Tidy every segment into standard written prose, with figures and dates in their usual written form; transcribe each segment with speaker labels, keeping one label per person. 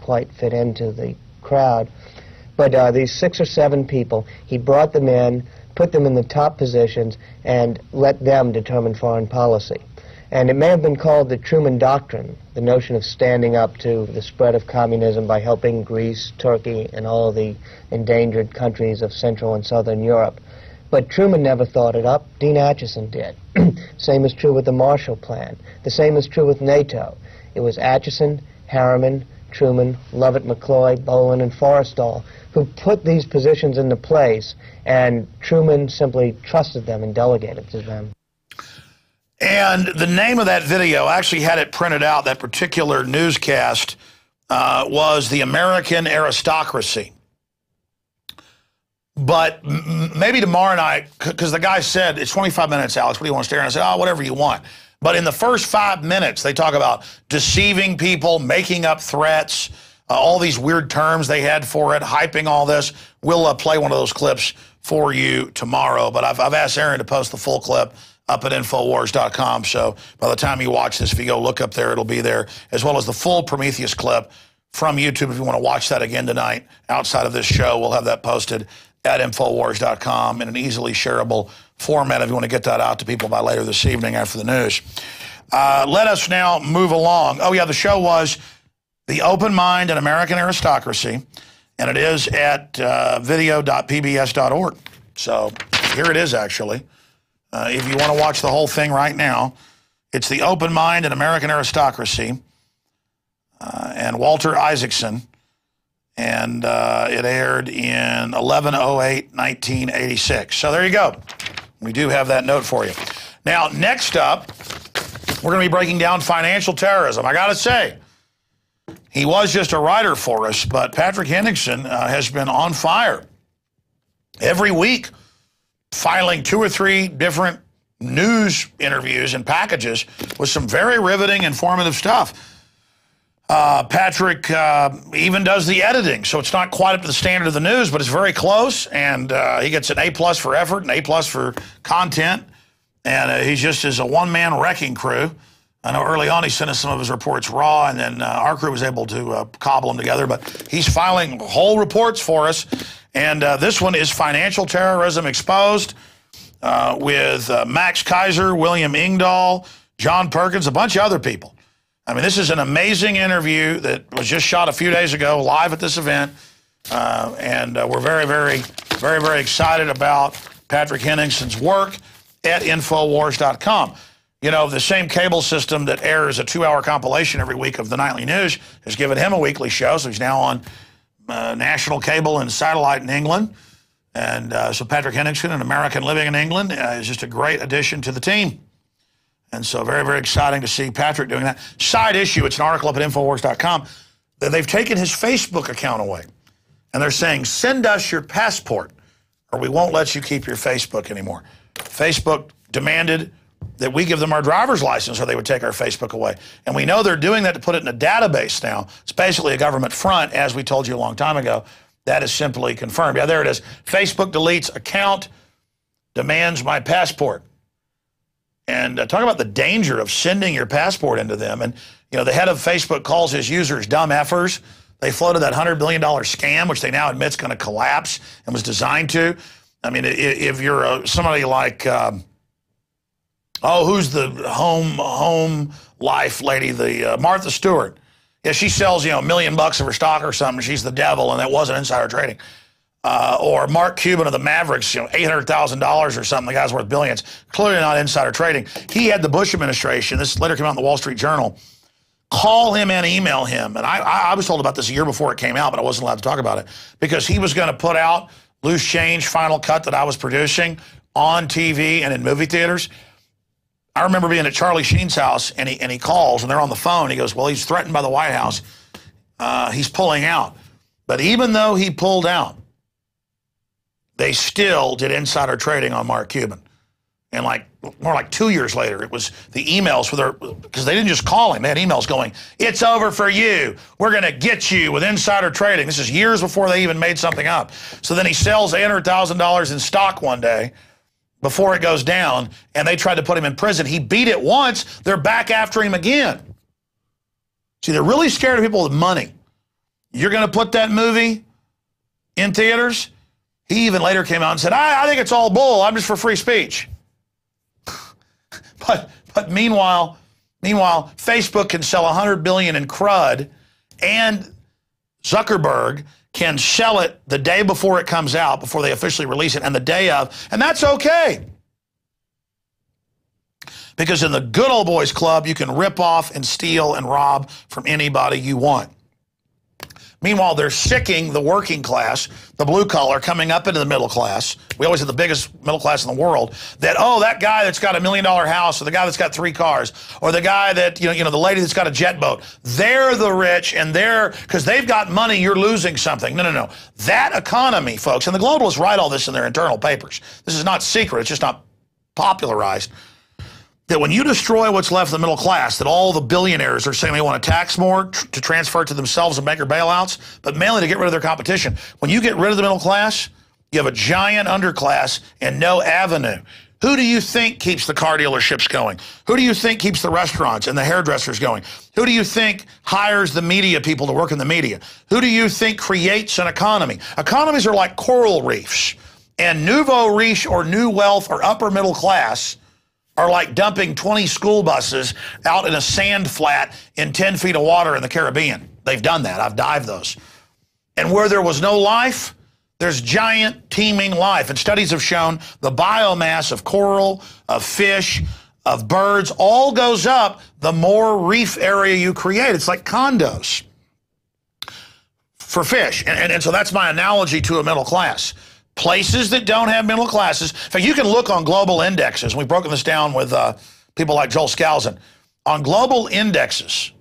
Speaker 1: quite fit into the crowd. But these 6 or 7 people, he brought them in, put them in the top positions, and let them determine foreign policy. And it may have been called the Truman Doctrine, the notion of standing up to the spread of communism by helping Greece, Turkey, and all of the endangered countries of Central and Southern Europe. But Truman never thought it up. Dean Acheson did. Same is true with the Marshall Plan. The same is true with NATO. It was Acheson, Harriman, Truman, Lovett McCloy, Bowen, and Forrestal who put these positions into place, and Truman simply trusted them and delegated to them.
Speaker 2: And the name of that video, I actually had it printed out, that particular newscast, was The American Aristocracy. But maybe tomorrow night, because the guy said, it's 25 minutes, Alex, what do you want to stay here? And I said, oh, whatever you want. But in the first 5 minutes, they talk about deceiving people, making up threats, all these weird terms they had for it, hyping all this. We'll play one of those clips for you tomorrow. But I've asked Aaron to post the full clip up at INFOWARS.com. So by the time you watch this, if you go look up there, it'll be there, as well as the full Prometheus clip from YouTube. If you want to watch that again tonight outside of this show, we'll have that posted at INFOWARS.com in an easily shareable format if you want to get that out to people by later this evening after the news. Let us now move along. Oh, yeah, the show was The Open Mind and American Aristocracy, and it is at video.pbs.org. So here it is, actually. If you want to watch the whole thing right now, it's The Open Mind and American Aristocracy, and Walter Isaacson. And it aired in 11/08/1986. So there you go. We do have that note for you. Now, next up, we're going to be breaking down financial terrorism. I got to say, he was just a writer for us, but Patrick Henningsen has been on fire every week, filing 2 or 3 different news interviews and packages with some very riveting, informative stuff. Patrick even does the editing, so it's not quite up to the standard of the news, but it's very close, and he gets an A+ for effort, an A+ for content, and he's just as a one-man wrecking crew. I know early on he sent us some of his reports raw, and then our crew was able to cobble them together, but he's filing whole reports for us, and this one is Financial Terrorism Exposed with Max Kaiser, William Engdahl, John Perkins, a bunch of other people. I mean, this is an amazing interview that was just shot a few days ago live at this event, and we're very, very, very, very excited about Patrick Henningsen's work at INFOWARS.com. You know, the same cable system that airs a 2-hour compilation every week of the nightly news has given him a weekly show, so he's now on national cable and satellite in England. And so Patrick Henningsen, an American living in England, is just a great addition to the team. And so very, very exciting to see Patrick doing that. Side issue, it's an article up at INFOWARS.com, that they've taken his Facebook account away. And they're saying, send us your passport or we won't let you keep your Facebook anymore. Facebook demanded that we give them our driver's license or they would take our Facebook away. And we know they're doing that to put it in a database now. It's basically a government front, as we told you a long time ago. That is simply confirmed. Yeah, there it is. Facebook deletes account, demands my passport. And talk about the danger of sending your passport into them. And, you know, the head of Facebook calls his users dumb effers. They floated that $100 billion scam, which they now admit is going to collapse and was designed to. I mean, if you're somebody like, who's the home life lady, the Martha Stewart. Yeah, she sells, $1 million of her stock or something. She's the devil, and that wasn't insider trading. Or Mark Cuban of the Mavericks, $800,000 or something. The guy's worth billions. Clearly not insider trading. He had the Bush administration, this later came out in the Wall Street Journal, call him and email him. And I was told about this a year before it came out, but I wasn't allowed to talk about it because he was going to put out Loose Change, Final Cut that I was producing on TV and in movie theaters. I remember being at Charlie Sheen's house, and he calls, and they're on the phone. He goes, well, he's threatened by the White House. He's pulling out. But even though he pulled out, they still did insider trading on Mark Cuban. And more like 2 years later, it was the emails because they didn't just call him. They had emails going, it's over for you. We're going to get you with insider trading. This is years before they even made something up. So then he sells $800,000 in stock one day before it goes down, and they tried to put him in prison. He beat it once. They're back after him again. See, they're really scared of people with money. You're going to put that movie in theaters? He even later came out and said, I think it's all bull. I'm just for free speech. But meanwhile, Facebook can sell $100 billion in crud, and Zuckerberg can sell it the day before it comes out, before they officially release it, and the day of, and that's okay. Because in the good old boys club, you can rip off and steal and rob from anybody you want. Meanwhile, they're sicking the working class, the blue collar, coming up into the middle class. We always have the biggest middle class in the world. That, oh, that guy that's got $1 million house, or the guy that's got 3 cars, or the guy that, the lady that's got a jet boat. They're the rich, and because they've got money, you're losing something. No. That economy, folks, and the globalists write all this in their internal papers. This is not secret. It's just not popularized. That when you destroy what's left of the middle class, that all the billionaires are saying they want to tax more to transfer it to themselves and banker bailouts, but mainly to get rid of their competition. When you get rid of the middle class, you have a giant underclass and no avenue. Who do you think keeps the car dealerships going? Who do you think keeps the restaurants and the hairdressers going? Who do you think hires the media people to work in the media? Who do you think creates an economy? Economies are like coral reefs, and nouveau riche or new wealth or upper middle class are like dumping 20 school buses out in a sand flat in 10 feet of water in the Caribbean. They've done that. I've dived those. And where there was no life, there's giant teeming life. And studies have shown the biomass of coral, of fish, of birds, all goes up the more reef area you create. It's like condos for fish. And so that's my analogy to a middle class. Places that don't have middle classes. In fact, you can look on global indexes. We've broken this down with people like Joel Skousen. On global indices,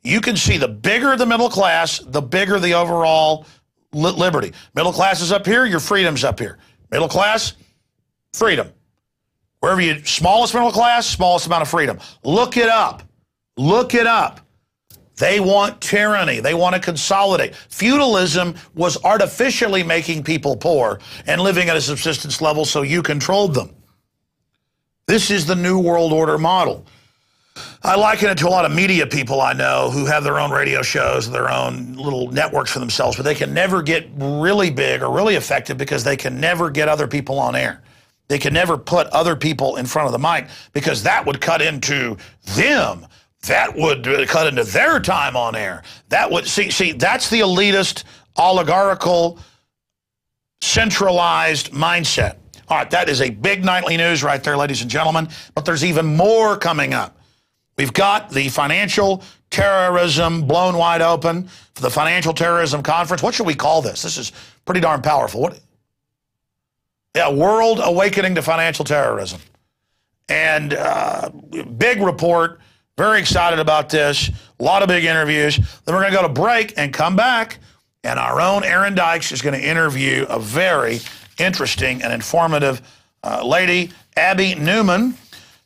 Speaker 2: you can see the bigger the middle class, the bigger the overall liberty. Middle class is up here, your freedom's up here. Middle class, freedom. Wherever you, smallest middle class, smallest amount of freedom. Look it up. Look it up. They want tyranny. They want to consolidate. Feudalism was artificially making people poor and living at a subsistence level so you controlled them. This is the New World Order model. I liken it to a lot of media people I know who have their own radio shows, their own little networks for themselves, but they can never get really big or really effective because they can never get other people on air. They can never put other people in front of the mic because that would cut into them. That would cut into their time on air. That would see that's the elitist, oligarchical, centralized mindset. All right, that is a big nightly news right there, ladies and gentlemen. But there's even more coming up. We've got the financial terrorism blown wide open for the Financial Terrorism Conference. What should we call this? This is pretty darn powerful. World Awakening to Financial Terrorism. And big report. Very excited about this. A lot of big interviews. Then we're going to go to break and come back, and our own Aaron Dykes is going to interview a very interesting and informative lady, Abby Newman,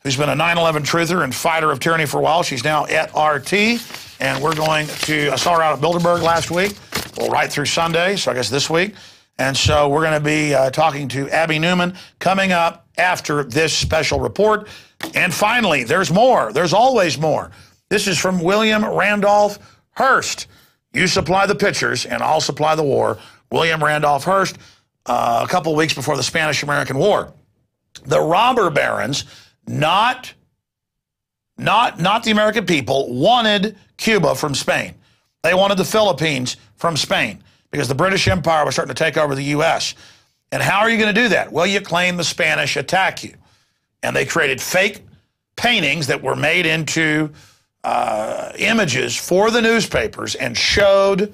Speaker 2: who's been a 9/11 truther and fighter of tyranny for a while. She's now at RT, and we're going to, I saw her out at Bilderberg last week, well, right through Sunday, so I guess this week. And so we're going to be talking to Abby Newman coming up after this special report. And finally, there's more. There's always more. This is from William Randolph Hearst. You supply the pictures, and I'll supply the war. William Randolph Hearst, a couple of weeks before the Spanish-American War. The robber barons, not the American people, wanted Cuba from Spain. They wanted the Philippines from Spain because the British Empire was starting to take over the U.S. And how are you going to do that? Well, you claim the Spanish attack you. And they created fake paintings that were made into images for the newspapers and showed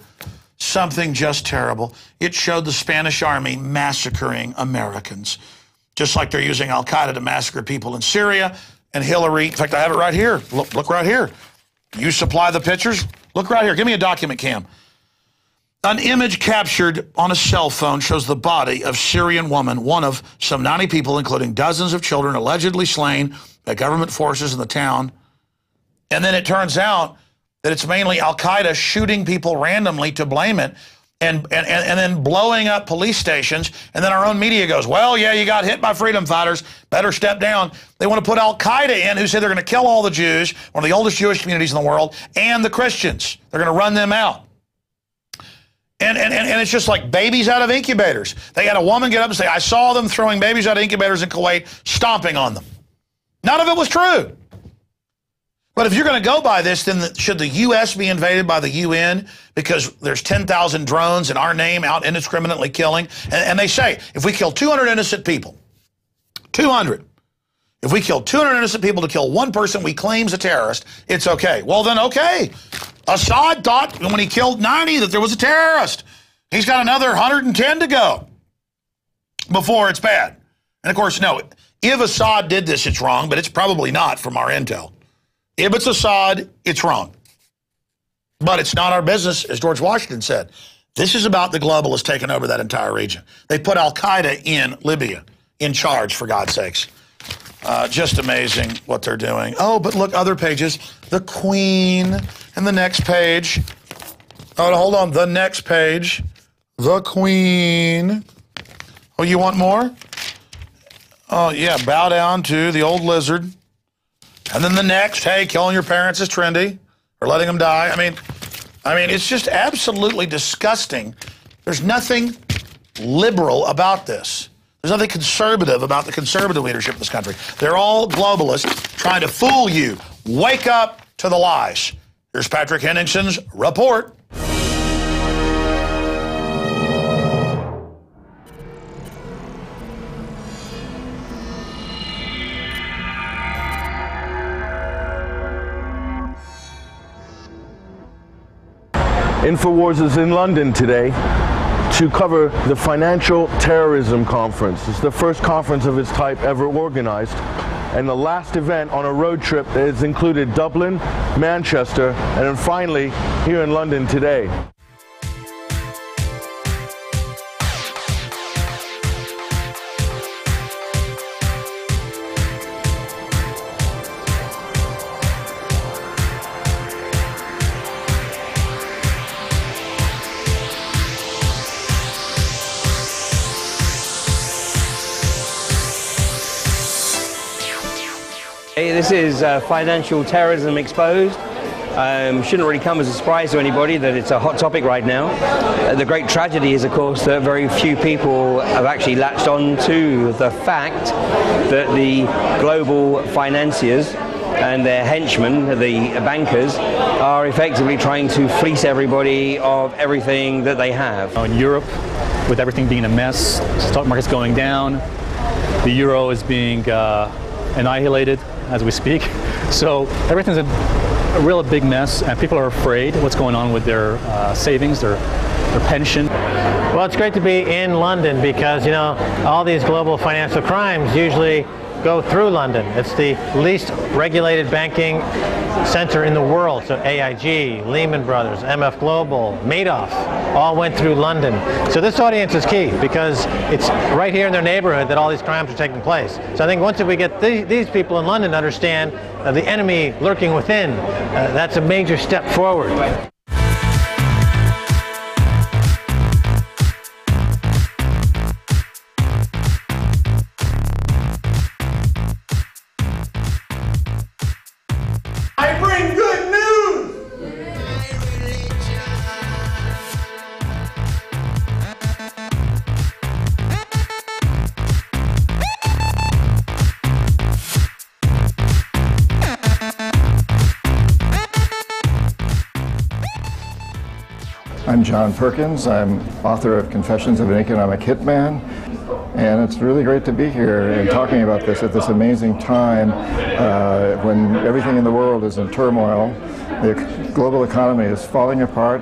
Speaker 2: something just terrible. It showed the Spanish army massacring Americans, just like they're using Al-Qaeda to massacre people in Syria. And Hillary, in fact, I have it right here. Look right here. You supply the pictures. Look right here. Give me a document cam. An image captured on a cell phone shows the body of Syrian woman, one of some 90 people, including dozens of children, allegedly slain by government forces in the town. And then it turns out that it's mainly Al-Qaeda shooting people randomly to blame it and then blowing up police stations. And then our own media goes, well, yeah, you got hit by freedom fighters. Better step down. They want to put Al-Qaeda in, who say they're going to kill all the Jews, one of the oldest Jewish communities in the world, and the Christians. They're going to run them out. And it's just like babies out of incubators. They had a woman get up and say, I saw them throwing babies out of incubators in Kuwait, stomping on them. None of it was true. But if you're going to go by this, then should the U.S. be invaded by the UN because there's 10,000 drones in our name out indiscriminately killing? And they say, if we kill 200 innocent people, 200, if we kill 200 innocent people to kill one person we claim's a terrorist, it's okay. Well, then, okay. Assad thought when he killed 90 that there was a terrorist. He's got another 110 to go before it's bad. And, of course, no, if Assad did this, it's wrong, but it's probably not from our intel. If it's Assad, it's wrong. But it's not our business, as George Washington said. This is about the globalists taking over that entire region. They put al-Qaeda in Libya, in charge, for God's sakes. Just amazing what they're doing. Oh, but look, other pages. The Queen, and the next page. Oh, hold on, the next page. The Queen. Oh, you want more? Oh, yeah, bow down to the old lizard. And then the next, hey, killing your parents is trendy, or letting them die. I mean, it's just absolutely disgusting. There's nothing liberal about this. There's nothing conservative about the conservative leadership of this country. They're all globalists trying to fool you. Wake up to the lies. Here's Patrick Henningsen's report.
Speaker 3: INFOWARS is in London today to cover the Financial Terrorism Conference. It's the first conference of its type ever organized, and the last event on a road trip that has included Dublin, Manchester, and then finally here in London today.
Speaker 4: This is Financial Terrorism Exposed. Shouldn't really come as a surprise to anybody that it's a hot topic right now. The great tragedy is, of course, that very few people have actually latched on to the fact that the global financiers and their henchmen, the bankers, are effectively trying to fleece everybody of everything that they have.
Speaker 5: In Europe, with everything being a mess, stock market's going down, the euro is being annihilated as we speak. So everything's a real big mess, and people are afraid what's going on with their savings, their pension.
Speaker 6: Well, it's great to be in London because, you know, all these global financial crimes usually go through London. It's the least regulated banking center in the world. So AIG, Lehman Brothers, MF Global, Madoff, all went through London. So this audience is key because it's right here in their neighborhood that all these crimes are taking place. So I think once we get these people in London to understand the enemy lurking within, that's a major step forward.
Speaker 2: I bring good news!
Speaker 7: I'm John Perkins. I'm author of Confessions of an Economic Hitman, and it's really great to be here and talking about this at this amazing time when everything in the world is in turmoil. The global economy is falling apart.